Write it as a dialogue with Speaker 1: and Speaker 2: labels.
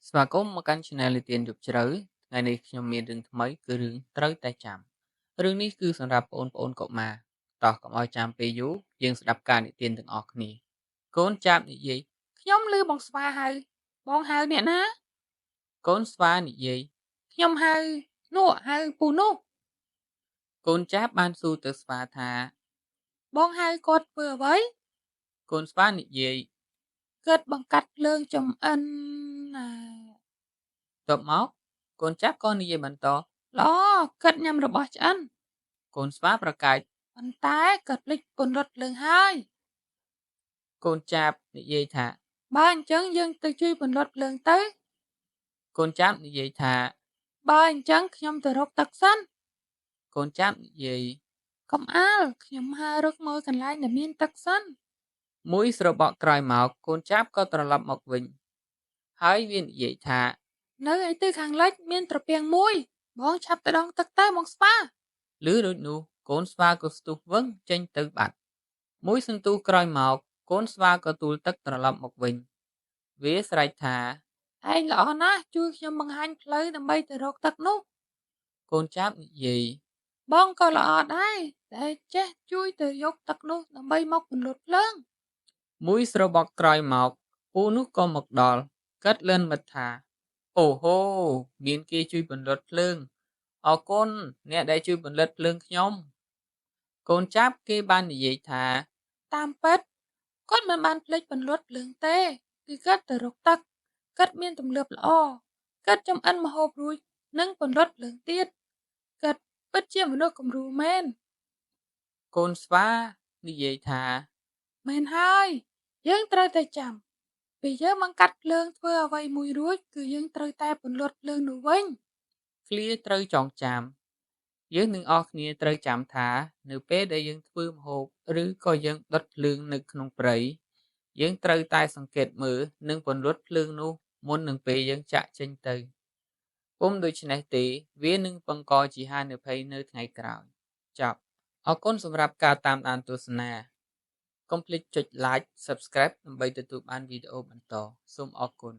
Speaker 1: ស្វាគមន៍មកកាន់ Channel និទានយប់ជ្រៅថ្ងៃនេះខ្ញុំមានរឿងថ្មីគឺរឿងត្រូវតែចាំរឿងនេះគឺសម្រាប់បងប្អូនកុមារតោះកុំឲ្យចាំពេលយូរយើងស្ដាប់ការនិទានទាំងអស់គ្នាកូនចាប់និយាយខ្ញុំឮបងស្វាហៅបងហៅអ្នកណាកូនស្វានិយាយខ្ញុំហៅនោះហៅពូនោះកូនចាប់បានសួរទៅស្វាថាបងហៅគាត់ធ្វើអ្វីកូនស្វានិយាយគាត់បង្កាត់ភ្លើងចំអិនណាតបមកកូនចាប់ក៏និយាយបន្តល្អគាត់ញ៉ាំរបស់ឆ្អិនកូនស្វាប្រកែកប៉ុន្តែគាត់ភ្លេចពន្លត់ភ្លើងហើយកូនចាប់និយាយថាបើអញ្ចឹងយើងទៅជួយពន្លត់ភ្លើងទៅកូនចាប់និយាយថាបើអញ្ចឹងខ្ញុំទៅរកទឹកសិនកូនចាប់និយាយកុំអាលខ្ញុំហើររកមើលកន្លែងដែលមានទឹកសិនមួយស្របក់ក្រោយមកកូនចាប់ក៏ត្រឡប់មកវិញហើយវានិយាយថានៅឯទិសខាងលិចមានត្រពាំងមួយបងឆាប់ទៅដងទឹកទៅមកស្វាឮដូចនោះកូនស្វាក៏ស្ទុះវឹងចេញទៅបាត់មួយសន្ទុះក្រោយមកកូនស្វាក៏ទូលទឹកត្រឡប់មកវិញវាស្រែកថាឯងល្អណាស់ជួយខ្ញុំបង្ហាញផ្លូវដើម្បីទៅរកទឹកនោះកូនចាប់និយាយបងក៏ល្អដែរតែចេះជួយទៅយកទឹកនោះដើម្បីមកពន្លត់ភ្លើងមួយស្របក់ក្រោយមកពូនោះក៏មកដល់គាត់លឿនមិត្តថាអូហូមានគេជួយពន្លត់ភ្លើងអរគុណអ្នកដែលជួយពន្លត់ភ្លើងខ្ញុំកូនចាប់គេបាននិយាយថាតាមពិតគាត់មិនបានភ្លេចពន្លត់ភ្លើងទេគឺគាត់ទៅរកទឹកគាត់មានទម្លាប់ល្អគាត់ចំអិនម្ហូបរួចនិងពន្លត់ភ្លើងទៀតគាត់ពិតជាមនុស្សគំរូមែនកូនស្វានិយាយថាមែនហើយយើងត្រូវតែចាំពេលយើងបង្កាត់ភ្លើងធ្វើអ្វីមួយរួចគឺយើងត្រូវតែពន្លត់ភ្លើងនោះវិញឃ្លាត្រូវចងចាំយើងនឹងអស់គ្នាត្រូវចាំថានៅពេលដែលយើងធ្វើម្ហូបឬក៏យើងដុតភ្លើងនៅក្នុងព្រៃយើងត្រូវតែសង្កេតមើលនិងពន្លត់ភ្លើងនោះមុននឹងពេលយើងចាក់ចេញទៅពុំដូច្នេះទេវានឹងបង្កជាហានិភ័យនៅថ្ងៃក្រោយចប់អរគុណសម្រាប់ការតាមដានទស្សនាកុំភ្លេចចុច Like Subscribe ដើម្បីទទួលបានវីដេអូបន្តសូមអរគុណ